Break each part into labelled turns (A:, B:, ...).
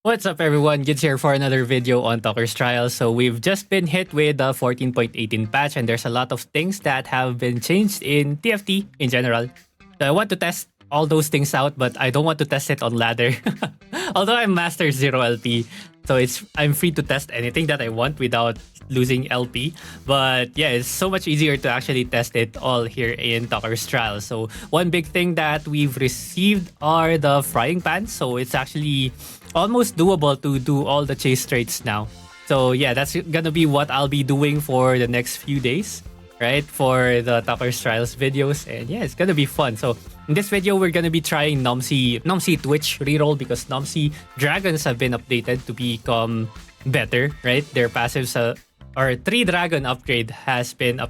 A: What's up, everyone? Gids here for another video on Tocker's trial. So we've just been hit with the 14.18 patch, and there's a lot of things that have been changed in TFT in general. So I want to test all those things out, but I don't want to test it on ladder. Although I'm Master 0 LP, so I'm free to test anything that I want without losing LP. But yeah, it's so much easier to actually test it all here in Tocker's trial. So one big thing that we've received are the frying pans. So it's actually almost doable to do all the chase traits now. So yeah, that's gonna be what I'll be doing for the next few days, right? For the Tocker's Trials videos. And yeah, it's gonna be fun. So in this video, we're gonna be trying Nomsy Twitch reroll because Nomsy dragons have been updated to become better, right? Their passives or 3 dragon upgrade has been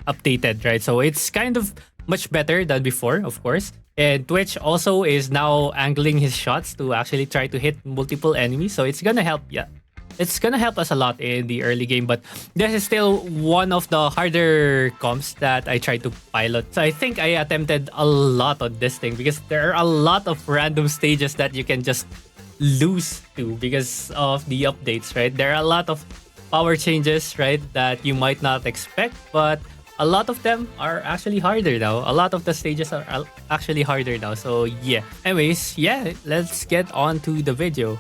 A: updated, right? So it's kind of much better than before, of course. And Twitch also is now angling his shots to actually try to hit multiple enemies. So it's gonna help, yeah. It's gonna help us a lot in the early game, but this is still one of the harder comps that I tried to pilot. So I think I attempted a lot on this thing because there are a lot of random stages that you can just lose to because of the updates, right? There are a lot of power changes, right, that you might not expect, but a lot of them are actually harder now. A lot of the stages are actually harder now. So yeah. Anyways, yeah, let's get on to the video.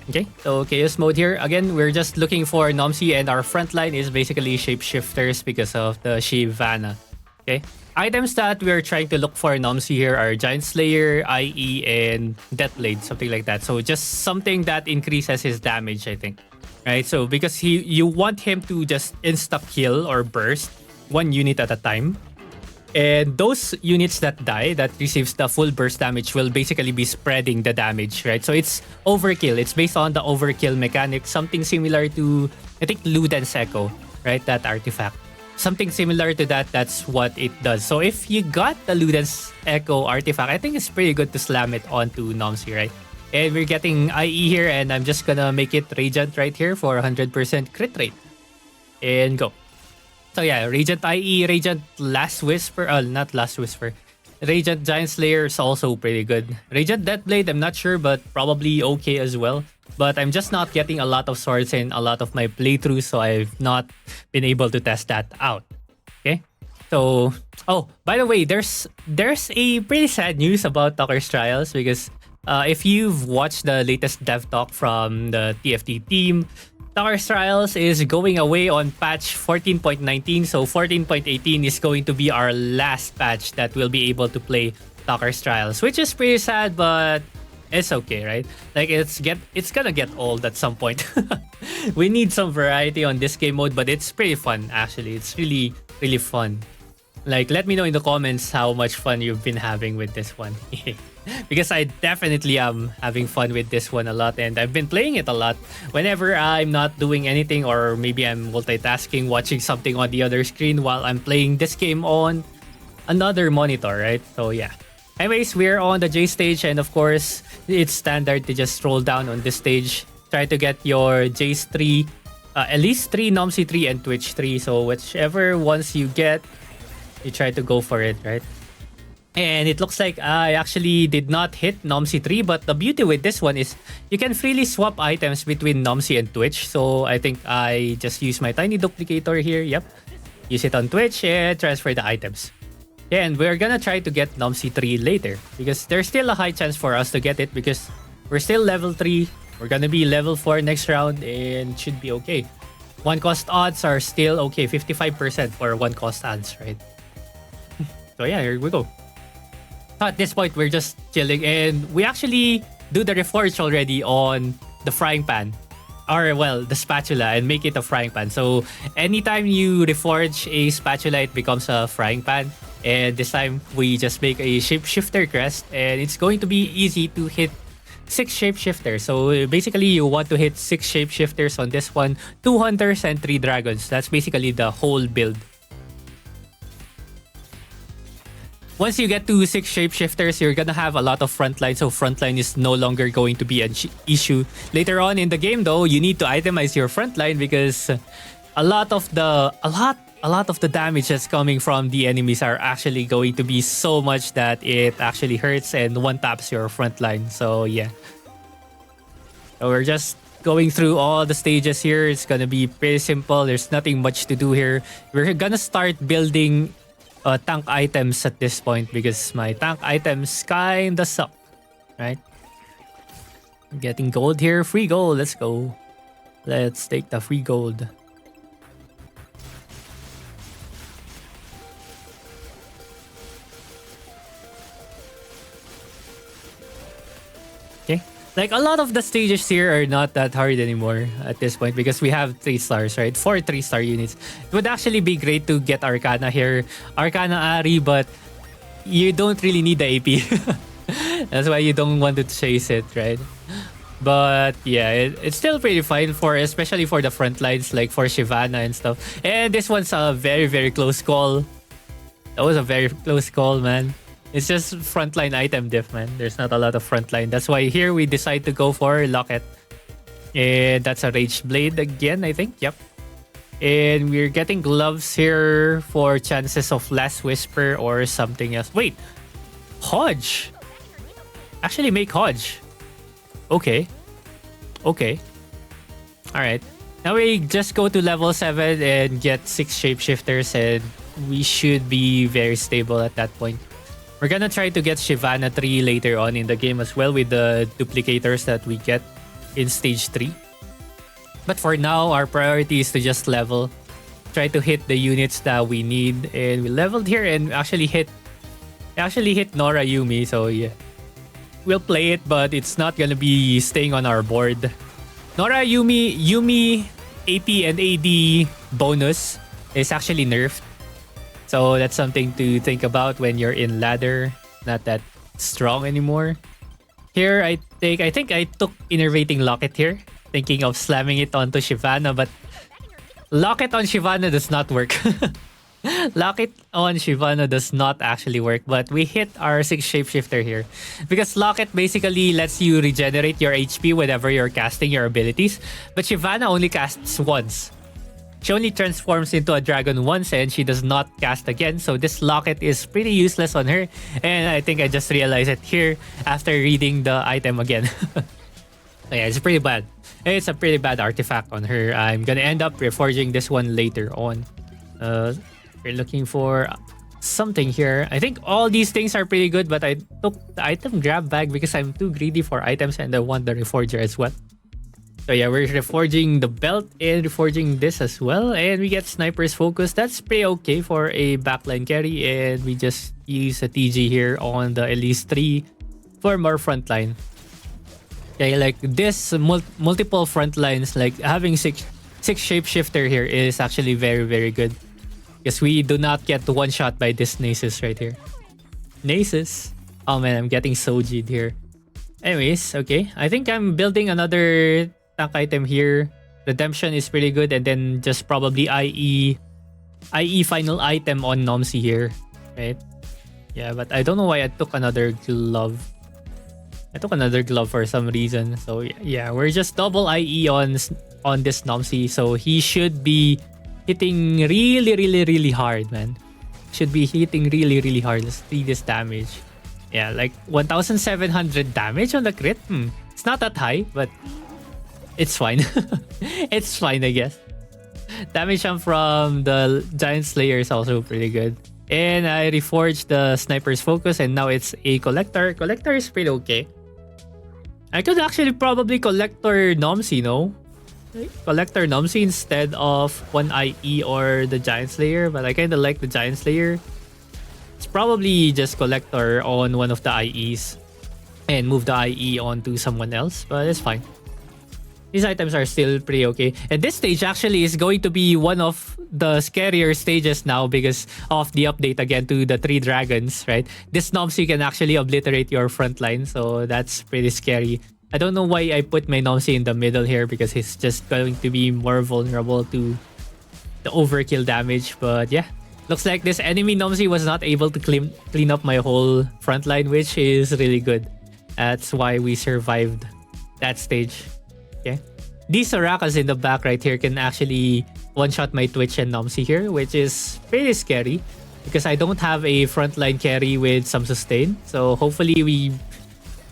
A: Okay, so chaos mode here. Again, we're just looking for Nomsy, and our front line is basically shapeshifters because of the Shivana. Okay. Items that we're trying to look for Nomsy here are Giant Slayer, IE, and Deathblade, something like that. So just something that increases his damage, I think. Right, so because you want him to just insta-kill or burst 1 unit at a time. And those units that die, that receives the full burst damage, will basically be spreading the damage, right? So it's overkill. It's based on the overkill mechanic, something similar to, I think, Luden's Echo, right? That artifact. Something similar to that, that's what it does. So if you got the Luden's Echo artifact, I think it's pretty good to slam it onto Nomsy, right? And we're getting IE here, and I'm just gonna make it Radiant right here for 100% crit rate. And go. So yeah, Radiant IE, Radiant Last Whisper, not Last Whisper. Radiant Giant Slayer is also pretty good. Radiant Deathblade, I'm not sure, but probably okay as well. But I'm just not getting a lot of swords in a lot of my playthroughs, so I've not been able to test that out. Okay? So, oh, by the way, there's a pretty sad news about Tocker's Trials because if you've watched the latest dev talk from the TFT team, Tocker's Trials is going away on patch 14.19. So 14.18 is going to be our last patch that we'll be able to play Tocker's Trials, which is pretty sad, but it's okay, right? Like it's gonna get old at some point. We need some variety on this game mode, but it's pretty fun actually. It's really, really fun. Like, let me know in the comments how much fun you've been having with this one. Because I definitely am having fun with this one a lot, and I've been playing it a lot whenever I'm not doing anything, or maybe I'm multitasking, watching something on the other screen while I'm playing this game on another monitor, right? So yeah. Anyways, we're on the J stage, and of course, it's standard to just scroll down on this stage. Try to get your J's 3, at least 3 Nomsy 3 and Twitch 3. So whichever ones you get, you try to go for it, right? And it looks like I actually did not hit Nomsy 3, but the beauty with this one is you can freely swap items between Nomsy and Twitch. So I think I just use my tiny duplicator here. Yep. Use it on Twitch and transfer the items. Yeah, and we're gonna try to get Nomsy 3 later because there's still a high chance for us to get it because we're still level 3. We're gonna be level 4 next round and should be okay. 1 cost odds are still okay. 55% for 1 cost odds, right? So yeah, here we go. At this point, we're just chilling, and we actually do the reforge already on the frying pan, or well, the spatula, and make it a frying pan. So anytime you reforge a spatula, it becomes a frying pan. And this time, we just make a shapeshifter crest, and it's going to be easy to hit 6 shapeshifters. So basically, you want to hit 6 shapeshifters on this one, 2 hunters and 3 dragons. That's basically the whole build. Once you get to 6 shapeshifters, you're gonna have a lot of frontline, so frontline is no longer going to be an issue. Later on in the game, though, you need to itemize your frontline because a lot of the damage that's coming from the enemies are actually going to be so much that it actually hurts and one taps your frontline. So yeah. So we're just going through all the stages here. It's gonna be pretty simple. There's nothing much to do here. We're gonna start building tank items at this point because my tank items kinda suck, right? Getting gold here. Free gold. Let's go. Let's take the free gold. Okay. Like a lot of the stages here are not that hard anymore at this point because we have 3 stars, right? 4 3-star units. It would actually be great to get Arcana here. Arcana Ari, but you don't really need the AP. That's why you don't want to chase it, right? But yeah, it's still pretty fine for, especially for the front lines, like for Shyvana and stuff. And this one's a very, very close call. That was a very close call, man. It's just frontline item diff, man. There's not a lot of frontline. That's why here we decide to go for Locket. And that's a Rage Blade again, I think. Yep. And we're getting gloves here for chances of Last Whisper or something else. Wait, Hodge. Actually make Hodge. Okay. Okay. Alright. Now we just go to level 7 and get 6 shapeshifters and we should be very stable at that point. We're gonna try to get Shyvana 3 later on in the game as well with the duplicators that we get in stage 3. But for now, our priority is to just level. Try to hit the units that we need. And we leveled here and actually hit Nora Yumi, so yeah. We'll play it, but it's not gonna be staying on our board. Nora Yumi AP and AD bonus is actually nerfed. So that's something to think about when you're in ladder. Not that strong anymore. Here, I think I took Innervating Locket here. Thinking of slamming it onto Shyvana, but Locket on Shyvana does not work. Locket on Shyvana does not actually work, but we hit our 6 shapeshifter here. Because Locket basically lets you regenerate your HP whenever you're casting your abilities. But Shyvana only casts once. She only transforms into a dragon once and she does not cast again. So this Locket is pretty useless on her. And I think I just realized it here after reading the item again. Yeah, it's pretty bad. It's a pretty bad artifact on her. I'm gonna end up reforging this one later on. We're looking for something here. I think all these things are pretty good, but I took the item grab bag because I'm too greedy for items and I want the reforger as well. So yeah, we're reforging the belt and reforging this as well. And we get Sniper's Focus. That's pretty okay for a backline carry. And we just use a TG here on the Elise 3 for more frontline. Okay, like this multiple front lines, like having six shapeshifter here is actually very, very good. Because we do not get one shot by this Nasus right here. Nasus. Oh man, I'm getting Soji'd here. Anyways, okay. I think I'm building another tank item here. Redemption is pretty good. And then just probably IE final item on Nomsy here. Right? Yeah, but I don't know why I took another glove. I took another glove for some reason. So yeah, we're just double IE on this Nomsy. So he should be hitting really, really, really hard, man. Should be hitting really, really hard. Let's see this damage. Yeah, like 1,700 damage on the crit. It's not that high, but it's fine. It's fine, I guess. Damage from the Giant Slayer is also pretty good. And I reforged the Sniper's Focus and now it's a Collector. Collector is pretty okay. I could actually probably Collector Nomsy, no? Collector Nomsy instead of one IE or the Giant Slayer, but I kinda like the Giant Slayer. It's probably just Collector on one of the IEs and move the IE onto someone else, but it's fine. These items are still pretty okay. And this stage actually is going to be one of the scarier stages now because of the update again to the 3 dragons, right? This Nomsy can actually obliterate your front line, so that's pretty scary. I don't know why I put my Nomsy in the middle here because he's just going to be more vulnerable to the overkill damage. But yeah, looks like this enemy Nomsy was not able to clean up my whole front line, which is really good. That's why we survived that stage. Okay. These Sorakas in the back right here can actually one-shot my Twitch and Nomsy here, which is pretty scary because I don't have a frontline carry with some sustain. So hopefully we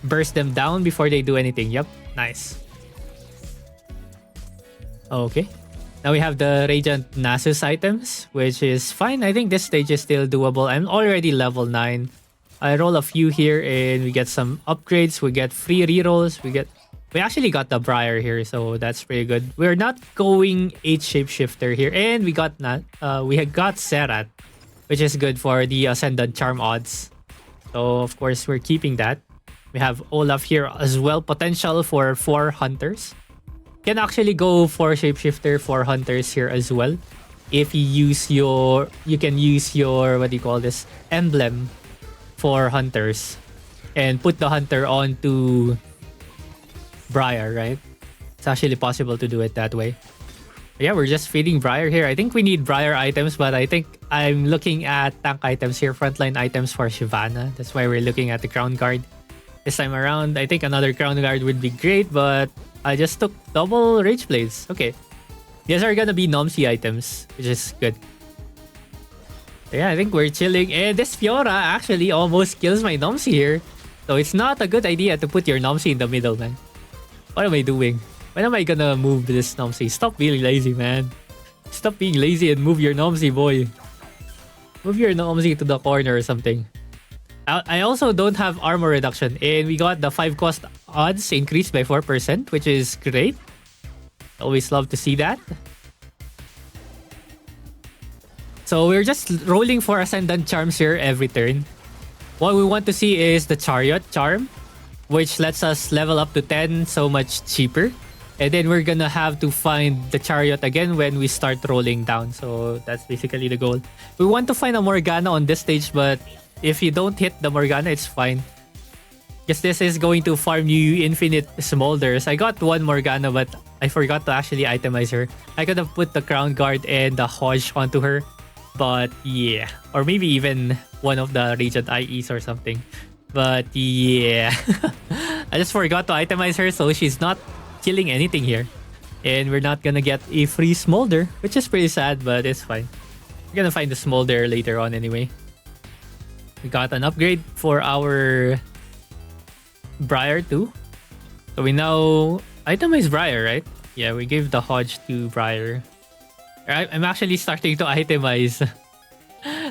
A: burst them down before they do anything. Yep, nice. Okay. Now we have the Radiant Nasus items, which is fine. I think this stage is still doable. I'm already level 9. I roll a few here and we get some upgrades. We get free rerolls. We actually got the Briar here, so that's pretty good. We're not going 8 Shapeshifter here, and we got Serat, which is good for the Ascendant Charm odds. So of course we're keeping that. We have Olaf here as well, potential for 4 hunters. Can actually go for Shapeshifter for hunters here as well. If you can use your what do you call this, emblem for hunters and put the hunter onto Briar, right? It's actually possible to do it that way. Yeah, we're just feeding Briar here. I think we need Briar items, but I think I'm looking at tank items here, frontline items for Shyvana. That's why we're looking at the Crown Guard. This time around, I think another Crown Guard would be great, but I just took double Rage Blades. Okay. These are gonna be Nomsy items, which is good. Yeah, I think we're chilling. And this Fiora actually almost kills my Nomsy here. So it's not a good idea to put your Nomsy in the middle, man. What am I doing? When am I gonna move this Nomsy? Stop being lazy, man. Stop being lazy and move your Nomsy, boy. Move your Nomsy to the corner or something. I also don't have armor reduction, and we got the 5 cost odds increased by 4%, which is great. Always love to see that. So we're just rolling for Ascendant Charms here every turn. What we want to see is the Chariot Charm, which lets us level up to 10 so much cheaper. And then we're gonna have to find the Chariot again when we start rolling down. So that's basically the goal. We want to find a Morgana on this stage, but if you don't hit the Morgana, it's fine. Because this is going to farm you infinite Smolders. I got one Morgana, but I forgot to actually itemize her. I could have put the Crown Guard and the Hodge onto her. But yeah. Or maybe even one of the Radiant IEs or something. But yeah. I just forgot to itemize her, so she's not killing anything here. And we're not gonna get a free Smolder, which is pretty sad, but it's fine. We're gonna find the Smolder later on anyway. We got an upgrade for our Briar too. So we now itemize Briar, right? Yeah, we gave the Hodge to Briar. I'm actually starting to itemize.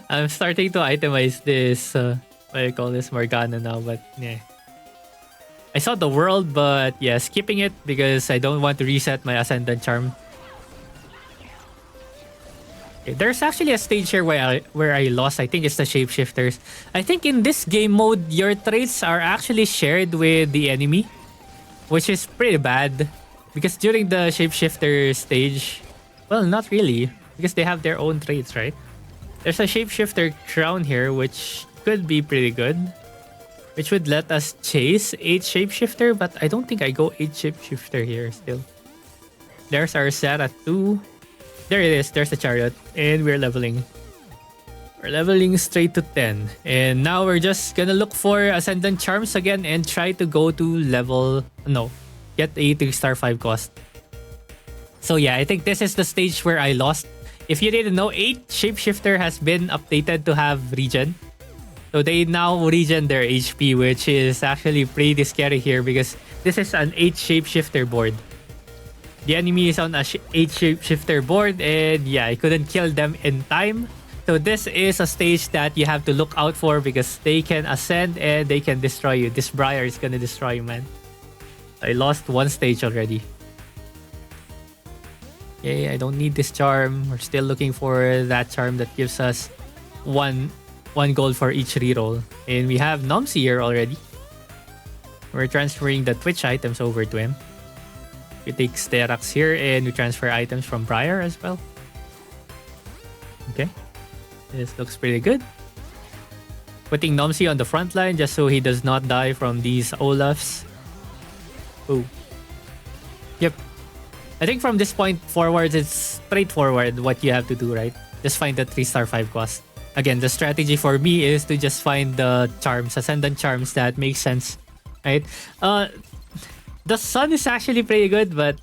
A: I'm starting to itemize this, what do you call this, Morgana now, but yeah. I saw the world, but yeah, skipping it because I don't want to reset my Ascendant Charm. Okay, there's actually a stage here where I lost. I think it's the Shapeshifters. I think in this game mode, your traits are actually shared with the enemy, which is pretty bad. Because during the Shapeshifter stage, well, not really, because they have their own traits, right? There's a Shapeshifter crown here, which could be pretty good. Which would let us chase 8 Shapeshifter, but I don't think I go 8 Shapeshifter here still. There's our Sarah 2. There it is. There's the Chariot. And we're leveling. We're leveling straight to 10. And now we're just gonna look for Ascendant Charms again and try to go to level... No. Get a 3-star 5 cost. So yeah, I think this is the stage where I lost. If you didn't know, 8 Shapeshifter has been updated to have regen. So they now regen their HP, which is actually pretty scary here because this is an 8 Shapeshifter board. The enemy is on a 8 Shapeshifter board, and yeah, I couldn't kill them in time. So this is a stage that you have to look out for because they can ascend and they can destroy you. This Briar is gonna destroy you, man. I lost one stage already. Okay, I don't need this charm. We're still looking for that charm that gives us one gold for each reroll. And we have Nomsy here already. We're transferring the Twitch items over to him. We take Sterax here and we transfer items from Briar as well. Okay. This looks pretty good. Putting Nomsy on the front line just so he does not die from these Olafs. Oh. Yep. I think from this point forward, it's straightforward what you have to do, right? Just find the 3-star 5 cost. Again, the strategy for me is to just find the charms, Ascendant Charms that make sense, right? The sun is actually pretty good, but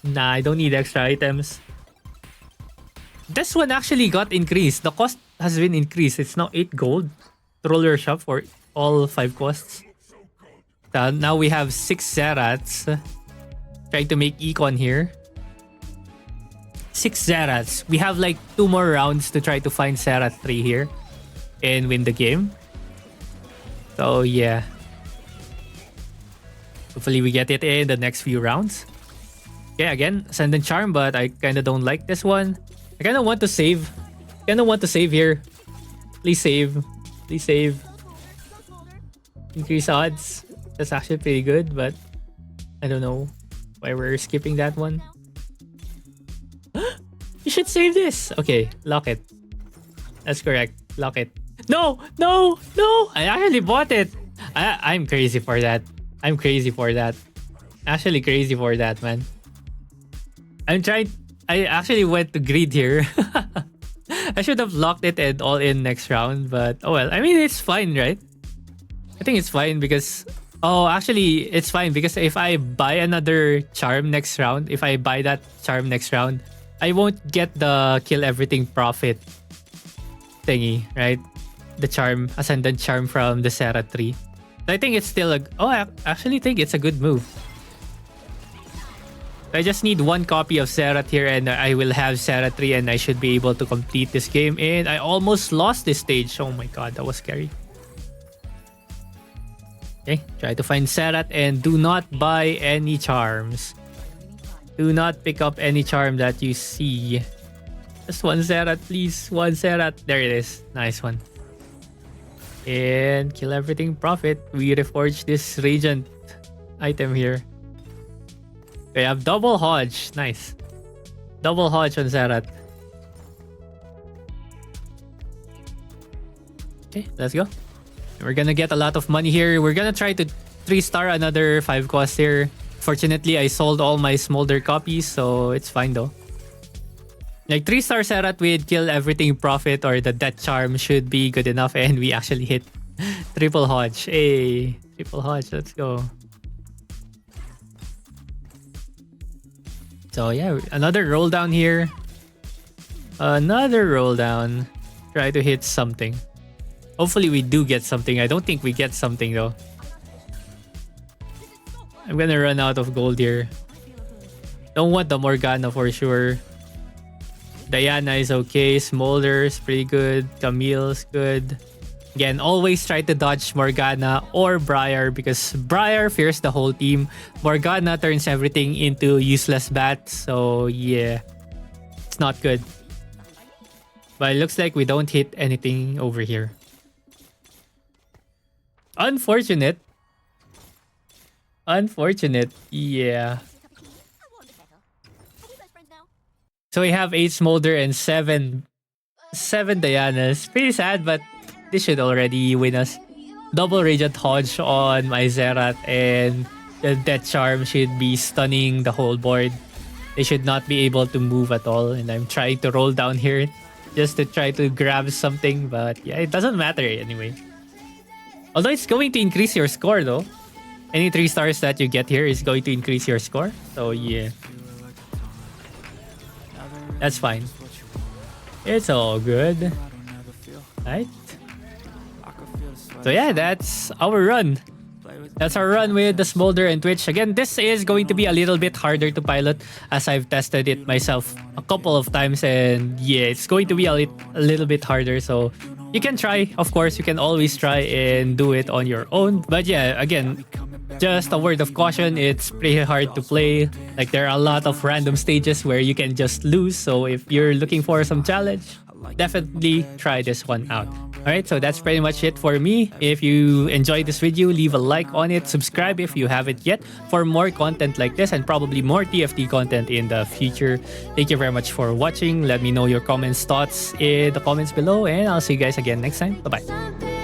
A: nah, I don't need extra items. This one actually got increased. The cost has been increased. It's now 8 gold to roll your shop for all 5 costs. Now we have 6 Zerats. Trying to make Econ here. 6 Zerats. We have like 2 more rounds to try to find Zerat 3 here and win the game. So yeah. Hopefully we get it in the next few rounds. Okay, again, Ascendant Charm, but I kind of don't like this one. I kind of want to save. Here. Please save. Please save. Increase odds. That's actually pretty good, but I don't know why we're skipping that one. You should save this. Okay, lock it. That's correct. Lock it. No! No! No! I actually bought it. I'm crazy for that. I'm crazy for that. Actually crazy for that, man. I actually went to greed here. I should have locked it and all in next round, but oh well. I mean, it's fine, right? I think it's fine because... Oh, actually, it's fine because if I buy another charm next round, I won't get the kill everything profit thingy, right? The charm, Ascendant Charm from the Zerat 3. I think it's still a... Oh, I actually think it's a good move. I just need 1 copy of Zerat here and I will have Zerat 3 and I should be able to complete this game. And I almost lost this stage. Oh my god, that was scary. Okay, try to find Zerat and do not buy any charms. Do not pick up any charm that you see. Just 1 Zerat, please. 1 Zerat. There it is. Nice one. And kill everything profit. We reforge this Radiant item here. We have double Hodge. Nice. Double Hodge on Zerat. Okay, let's go. We're gonna get a lot of money here. We're gonna try to 3-star another 5 cost here. Fortunately, I sold all my Smolder copies, so it's fine though. Like 3-star Zerat with kill everything profit or the Death Charm should be good enough, and we actually hit triple Hodge. Hey, triple Hodge, let's go. So yeah, another roll down here. Another roll down. Try to hit something. Hopefully we do get something. I don't think we get something though. I'm gonna run out of gold here. Don't want the Morgana for sure. Diana is okay. Smolder is pretty good. Camille's good. Again, always try to dodge Morgana or Briar because Briar fears the whole team. Morgana turns everything into useless bats. So yeah, it's not good. But it looks like we don't hit anything over here. Unfortunate. Unfortunate. Yeah. So we have 8 Smolder and 7 Dianas. Pretty sad, but this should already win us. Double Radiant Hodge on my Zerat and the Death Charm should be stunning the whole board. They should not be able to move at all. And I'm trying to roll down here just to try to grab something. But yeah, it doesn't matter anyway. Although it's going to increase your score though. Any 3 stars that you get here is going to increase your score. So yeah. That's fine. It's all good. Right? So yeah, that's our run. That's our run with the Smolder and Twitch. Again, this is going to be a little bit harder to pilot as I've tested it myself a couple of times. And yeah, it's going to be a little bit harder. So you can try. Of course, you can always try and do it on your own. But yeah, again, just a word of caution, it's pretty hard to play. Like there are a lot of random stages where you can just lose. So if you're looking for some challenge, definitely try this one out. Alright, so that's pretty much it for me. If you enjoyed this video, leave a like on it. Subscribe if you haven't yet for more content like this and probably more TFT content in the future. Thank you very much for watching. Let me know your comments, thoughts in the comments below, and I'll see you guys again next time. Bye-bye.